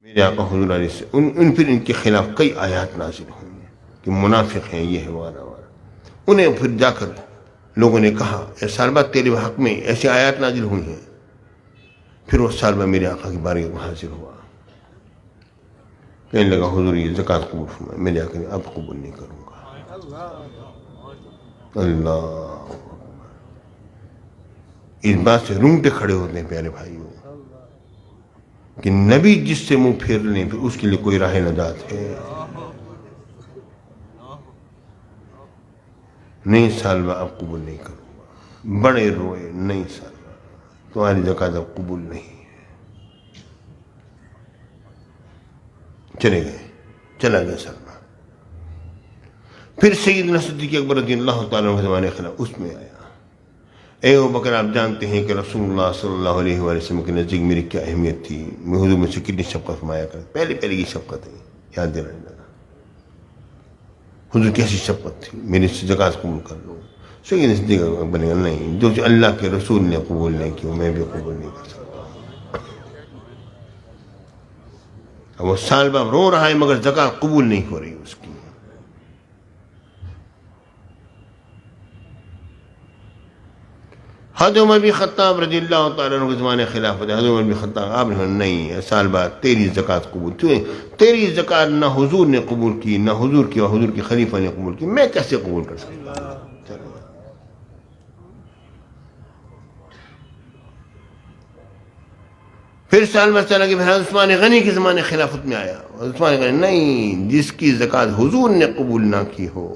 میرے آقا حضور علیہ السلام پھر ان کے خلاف کئی آیات نازل ہوئی کہ منافق ہیں، یہ ہے وغیرہ وغیرہ. انہیں پھر جا کر لوگوں نے کہا اے سالبہ تیرے حق میں ایسی آیات نازل ہوئی ہیں. پھر وہ سالبہ میرے آقا کی بارگاہ میں حاضر ہوا، کہنے لگا حضور یہ زکوٰۃ قبول فرمائے. میرے آقا نے اب قبول نہیں کروں گا. اللہ اس بات سے رونگٹے کھڑے ہوتے ہیں پیارے بھائیوں کہ نبی جس سے منہ پھیر لیں پھر اس کے لیے کوئی راہ نجات ہے نہیں. سالبہ اب قبول نہیں کروں گا. بڑے روئے، نہیں سالبہ تمہاری زکوٰۃ اب قبول نہیں ہے. چلا گیا سالبہ. پھر سیدنا صدیق اکبر رضی اللہ تعالیٰ عنہ زمانے خلاف اس میں آیا، اے ابو بکر آپ جانتے ہیں کہ رسول اللہ صلی اللہ علیہ وآلہ وسلم کے نزدیک میری کیا اہمیت تھی، میں حضور میں سے کتنی شفقت فرمایا کرتا. پہلے کی شفقت ہے یاد دلانے لگا. حضور کیسی شفقت تھی، میری زکوٰۃ قبول کر لو. سیدنا صدیق اکبر نے کہا نہیں، جو اللہ کے رسول نے قبول نہیں کی میں بھی قبول نہیں کر سکتا. اب وہ سالبہ رو رہا ہے مگر زکوٰۃ قبول نہیں ہو رہی اس کی. حضرت عمر بن خطاب رضی اللہ تعالیٰ عنہ کے زمانے خلافت ہے. حضرت عمر بن خطاب آپ نے کہا نہیں سالبہ تیری زکوٰۃ قبول، تیری زکوٰۃ نہ حضور نے قبول کی نہ حضور کی اور حضور کے خلیفہ نے قبول کی، میں کیسے قبول کر سکتا ہوں. پھر سالبہ چلا کہ حضرت عثمان غنی کے زمانے خلافت میں آیا. عثمان غنی نہیں، جس کی زکوٰۃ حضور نے قبول نہ کی ہو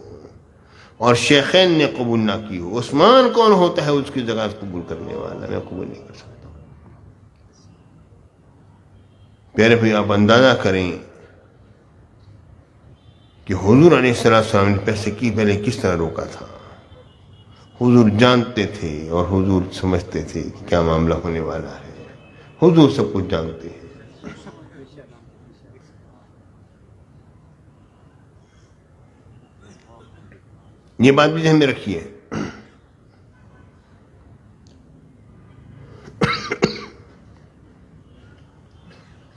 اور شیخین نے قبول نہ کی ہو، عثمان کون ہوتا ہے اس کی زکوٰۃ قبول کرنے والا، میں قبول نہیں کر سکتا. پیارے بھائی آپ اندازہ کریں کہ حضور علیہ السلام نے پیسے کی پہلے کس طرح روکا تھا. حضور جانتے تھے اور حضور سمجھتے تھے کہ کیا معاملہ ہونے والا ہے. حضور سب کچھ جانتے ہیں. یہ بات بھی ذہن میں رکھیے.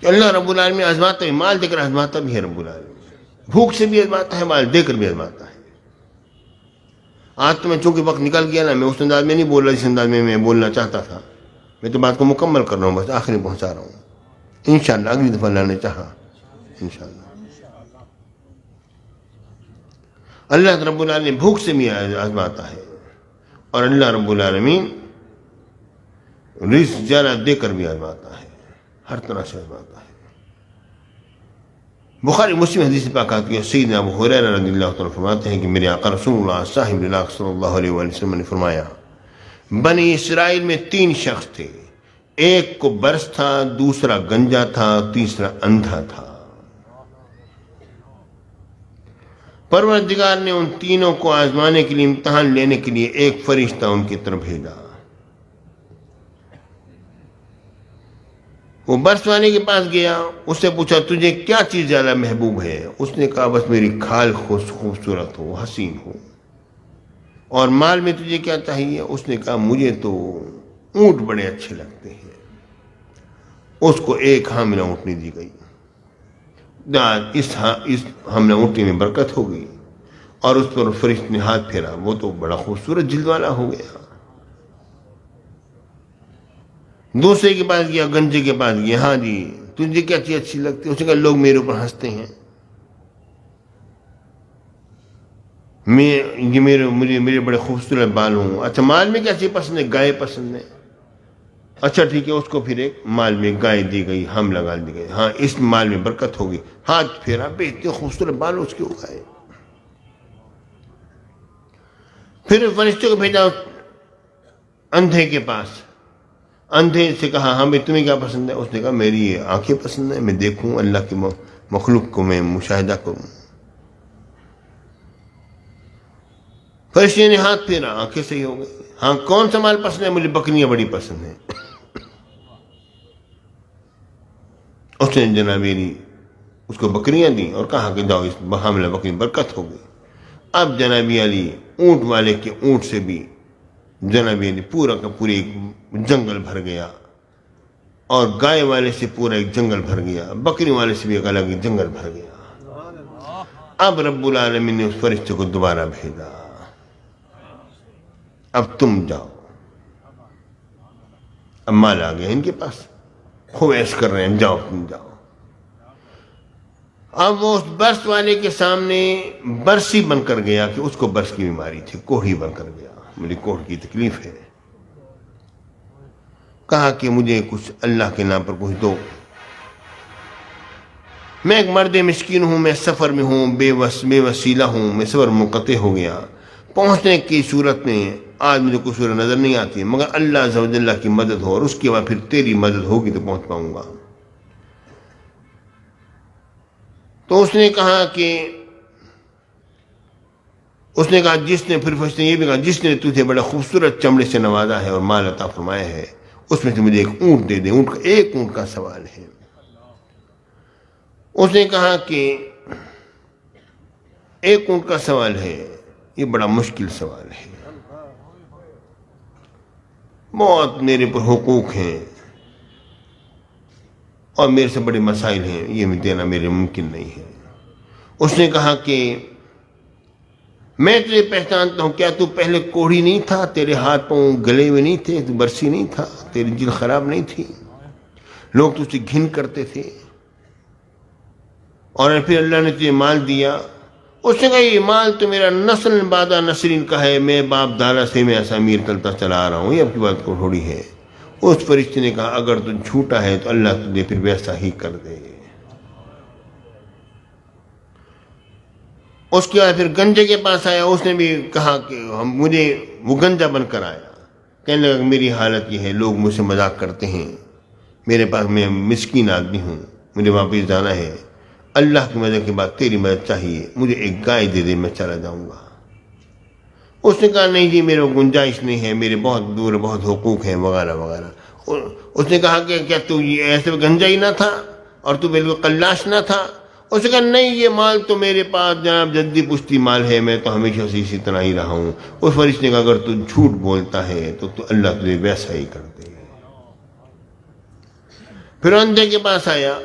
کہ اللہ رب العالمین آزماتا ہے، مال دے کر آزماتا بھی ہے. رب العالمین بھوک سے بھی آزماتا ہے، مال دے کر بھی آزماتا ہے. آج تو میں چونکہ وقت نکل گیا نا، میں اس انداز میں نہیں بول رہا جس انداز میں بولنا چاہتا تھا. میں تو بات کو مکمل کر رہا ہوں، بس آخری پہنچا رہا ہوں. انشاءاللہ اگلی دفعہ اللہ نے چاہا انشاءاللہ. اللہ رب العالمین بھوک سے بھی آزماتا ہے اور اللہ رب العالمین رزق زیادہ دے کر بھی آزماتا ہے، ہر طرح سے آزماتا ہے. بخاری مسلم حدیث پاک آتی ہے، سیدنا ابو ہریرہ رضی اللہ تعالیٰ فرماتے ہیں کہ میرے آقا رسول اللہ صاحب اللہ صلی اللہ علیہ وآلہ وسلم نے فرمایا بنی اسرائیل میں 3 شخص تھے، ایک کو برس تھا، دوسرا گنجا تھا، تیسرا اندھا تھا. پروردگار نے ان تینوں کو آزمانے کے لیے، امتحان لینے کے لیے ایک فرشتہ ان کی طرف بھیجا. وہ برس والے کے پاس گیا، اس سے پوچھا تجھے کیا چیز زیادہ محبوب ہے؟ اس نے کہا بس میری کھال خوبصورت ہو، حسین ہو. اور مال میں تجھے کیا چاہیے؟ اس نے کہا مجھے تو اونٹ بڑے اچھے لگتے ہیں. اس کو ایک حاملہ اونٹنی دی گئی. اس حاملہ اونٹنی میں برکت ہو گئی اور اس پر فرشتے نے ہاتھ پھیرا، وہ تو بڑا خوبصورت جلد والا ہو گیا. دوسرے کے پاس گیا، گنجے کے پاس گیا، ہاں جی تجھے کیا چیز اچھی لگتی ہے؟ اس نے کہا لوگ میرے اوپر ہنستے ہیں، میرے بڑے خوبصورت بال ہوں. اچھا مال میں کیا چیز پسند ہے؟ گائے پسند ہے. اچھا ٹھیک ہے، اس کو پھر ایک مال میں گائے دی گئی، ہم لگا دی گئی. ہاں اس مال میں برکت ہوگی. ہاتھ پھیرا، بے اتنے خوبصورت بال اس کے اگائے. پھر فرشتے کو بھیجا اندھے کے پاس. اندھے سے کہا ہاں بھائی تمہیں کیا پسند ہے؟ اس نے کہا میری یہ آنکھیں پسند ہیں، میں دیکھوں اللہ کی مخلوق کو، میں مشاہدہ کروں. فرشتے نے ہاتھ پھیرا، آنکھیں صحیح ہو گئی. ہاں کون سا مال پسند ہے؟ مجھے بکریاں بڑی پسند ہیں. اس نے جناب اس کو بکریاں دیں اور کہا کہ جاؤ اس حاملہ بکری برکت ہو گئی. اب جناب علی اونٹ والے کے اونٹ سے بھی جناب علی پورا کا پورا ایک جنگل بھر گیا اور گائے والے سے پورا ایک جنگل بھر گیا، بکری والے سے بھی ایک الگ ایک جنگل بھر گیا۔ اب رب العالمین نے اس فرشتے کو دوبارہ بھیجا، اب تم جاؤ۔ اب مال آ گیا ان کے پاس، خوب عیش کر رہے ہیں، جاؤ تم جاؤ۔ اب وہ اس برس والے کے سامنے برسی بن کر گیا کہ اس کو برس کی بیماری تھی، کوڑھی بن کر گیا، مجھے کوڑھ کی تکلیف ہے۔ کہا کہ مجھے کچھ اللہ کے نام پر کچھ دو، میں ایک مرد مسکین ہوں، میں سفر میں ہوں، بے وسیلہ ہوں، میں سفر منقطع ہو گیا، پہنچنے کی صورت میں آج مجھے کوئی صورت نظر نہیں آتی، مگر اللہ عز و جل کی مدد ہو اور اس کے بعد پھر تیری مدد ہوگی تو پہنچ پاؤں گا۔ تو اس نے کہا جس نے، پھر فرشتے نے یہ بھی کہا، جس نے تجھے بڑا خوبصورت چمڑے سے نوازا ہے اور مال عطا فرمایا ہے، اس میں سے مجھے ایک اونٹ دے دے، ایک اونٹ کا سوال ہے۔ اس نے کہا کہ ایک اونٹ کا سوال ہے، یہ بڑا مشکل سوال ہے، بہت میرے پر حقوق ہیں اور میرے سے بڑے مسائل ہیں، یہ میں دینا میرے ممکن نہیں ہے۔ اس نے کہا کہ میں تجھے پہچانتا ہوں، کیا تو پہلے کوڑھی نہیں تھا؟ تیرے ہاتھ پاؤں گلے ہوئے نہیں تھے؟ تو برسی نہیں تھا؟ تیری جلد خراب نہیں تھی؟ لوگ تجھ سے گھن کرتے تھے؟ اور پھر اللہ نے تجھے مال دیا۔ اس نے کہا یہ مال تو میرا نسل بعد نسرین کا ہے، میں باپ دادا سے میں ایسا امیر چلتا چلا آ رہا ہوں، یہ اب کی بات کو تھوڑی ہے۔ اس فرشتے نے کہا اگر تو جھوٹا ہے تو اللہ تجھے پھر ویسا ہی کر دے۔ اس کے بعد پھر گنجے کے پاس آیا، اس نے بھی کہا کہ مجھے، وہ گنجا بن کر آیا، کہنے لگا میری حالت یہ ہے، لوگ مجھ سے مذاق کرتے ہیں، میرے پاس، میں مسکین آدمی ہوں، مجھے واپس جانا ہے، اللہ کی مدد کے بعد تیری مدد چاہیے، مجھے ایک گائے دے دے، میں چلا جاؤں گا۔ اس نے کہا نہیں جی میرے گنجائش نہیں ہے، میرے بہت دور بہت حقوق ہیں وغیرہ وغیرہ۔ اس نے کہا کہ کیا تو یہ ایسے گنجا ہی نہ تھا اور تو بالکل قلاش نہ تھا؟ اس نے کہا نہیں یہ مال تو میرے پاس جناب جدی پشتی مال ہے، میں تو ہمیشہ سے اسی طرح ہی رہا ہوں۔ اس فرشتے نے کہا اگر تو جھوٹ بولتا ہے تو اللہ تجھے ویسا ہی کر دے۔ پھر اندھے کے پاس آیا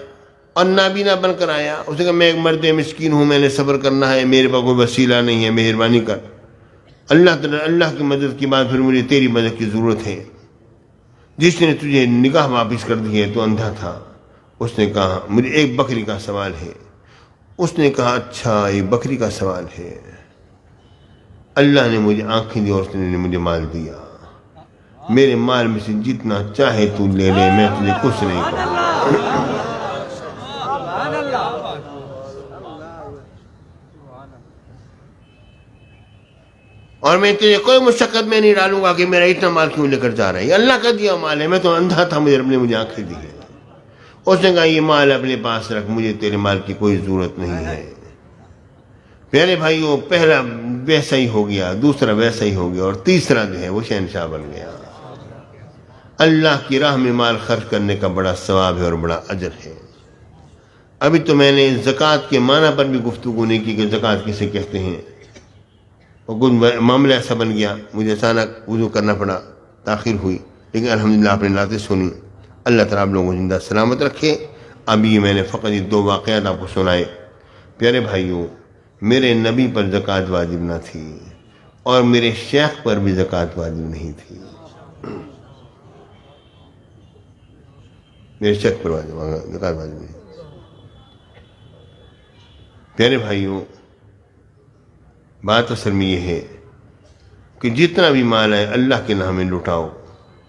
اور نابینا بن کر آیا، اس نے کہا میں ایک مرد مسکین ہوں، میں نے صبر کرنا ہے، میرے پاس کوئی وسیلہ نہیں ہے، مہربانی کر، اللہ کی مدد کے بعد پھر مجھے تیری مدد کی ضرورت ہے۔ جس نے تجھے نگاہ واپس کر دی ہے تو اندھا تھا۔ اس نے کہا مجھے ایک بکری کا سوال ہے۔ اس نے کہا اچھا یہ بکری کا سوال ہے، اللہ نے مجھے آنکھیں دی اور اس نے مجھے مال دیا، میرے مال میں سے جتنا چاہے تو لے لے، میں تجھے کچھ نہیں کہوں گا۔ اور میں تجھے کوئی مشقت میں نہیں ڈالوں گا کہ میرا اتنا مال کیوں لے کر جا رہا ہے، یہ اللہ کا دیا مال ہے، میں تو اندھا تھا، مجھے رب نے مجھے آنکھیں دی ہے۔ اس نے کہا یہ مال اپنے پاس رکھ، مجھے تیرے مال کی کوئی ضرورت نہیں ہے۔ پیارے بھائیو، پہلا ویسا ہی ہو گیا، دوسرا ویسا ہی ہو گیا، اور تیسرا جو ہے وہ شہنشاہ بن گیا۔ اللہ کی راہ میں مال خرچ کرنے کا بڑا ثواب ہے اور بڑا اجر ہے۔ ابھی تو میں نے زکوٰۃ کے معنی پر بھی گفتگو نہیں کی کہ زکوٰۃ کسے کہتے ہیں، اور کچھ معاملہ ایسا بن گیا، مجھے اچانک وضو کرنا پڑا، تاخیر ہوئی، لیکن الحمدللہ آپ نے باتیں سنی، اللہ تعالیٰ آپ لوگوں کو زندہ سلامت رکھے۔ اب یہ میں نے فقط یہ دو واقعات آپ کو سنائے۔ پیارے بھائیوں، میرے نبی پر زکوٰۃ واجب نہ تھی اور میرے شیخ پر بھی زکوٰۃ واجب نہیں تھی، میرے شیخ پر زکوٰۃ واجب نہیں۔ پیارے بھائیوں، بات اصل میں یہ ہے کہ جتنا بھی مال ہے اللہ کے نام میں لٹاؤ۔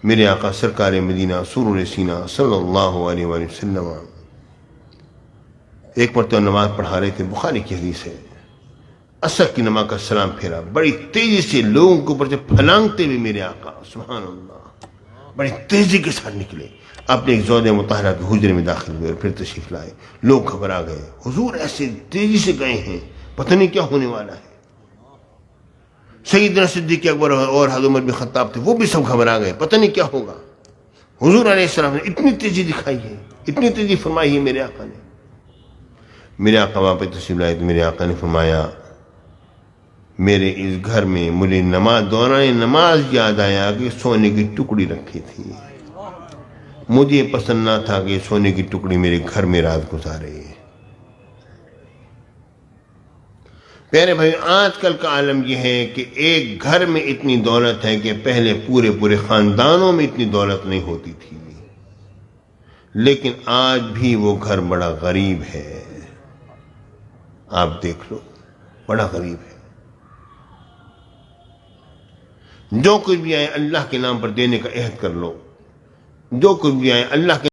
میرے آقا سرکار مدینہ سرور سینہ صلی اللہ علیہ وآلہ وسلم ایک مرتبہ نماز پڑھا رہے تھے، بخاری کی حدیث ہے، عصر کی نماز کا سلام پھیرا، بڑی تیزی سے لوگوں کے اوپر سے پھلانگتے ہوئے میرے آقا سبحان اللہ بڑی تیزی کے ساتھ نکلے، اپنے ایک زوجہ مطہرہ کے حجرے میں داخل ہوئے اور پھر تشریف لائے۔ لوگ گھبرا گئے، حضور ایسے تیزی سے گئے ہیں، پتہ نہیں کیا ہونے والا ہے۔ سیدنا صدیق اکبر اور حضرت عمر بن خطاب تھے، وہ بھی سب گھبرا گئے، پتہ نہیں کیا ہوگا۔ حضور علیہ السلام نے اتنی تیزی دکھائی ہے، اتنی تیزی فرمائی ہے میرے آقا نے۔ میرے آقا وہاں پہ تشریف لائے تو میرے آقا نے فرمایا میرے اس گھر میں مجھے دوران نماز یاد آیا کہ سونے کی ٹکڑی رکھی تھی، مجھے پسند نہ تھا کہ سونے کی ٹکڑی میرے گھر میں رات گزارے. پیارے بھائی، آج کل کا عالم یہ ہے کہ ایک گھر میں اتنی دولت ہے کہ پہلے پورے خاندانوں میں اتنی دولت نہیں ہوتی تھی، لیکن آج بھی وہ گھر بڑا غریب ہے. آپ دیکھ لو، بڑا غریب ہے. جو کچھ بھی آئے اللہ کے نام پر دینے کا عہد کر لو. جو کچھ بھی آئے اللہ کے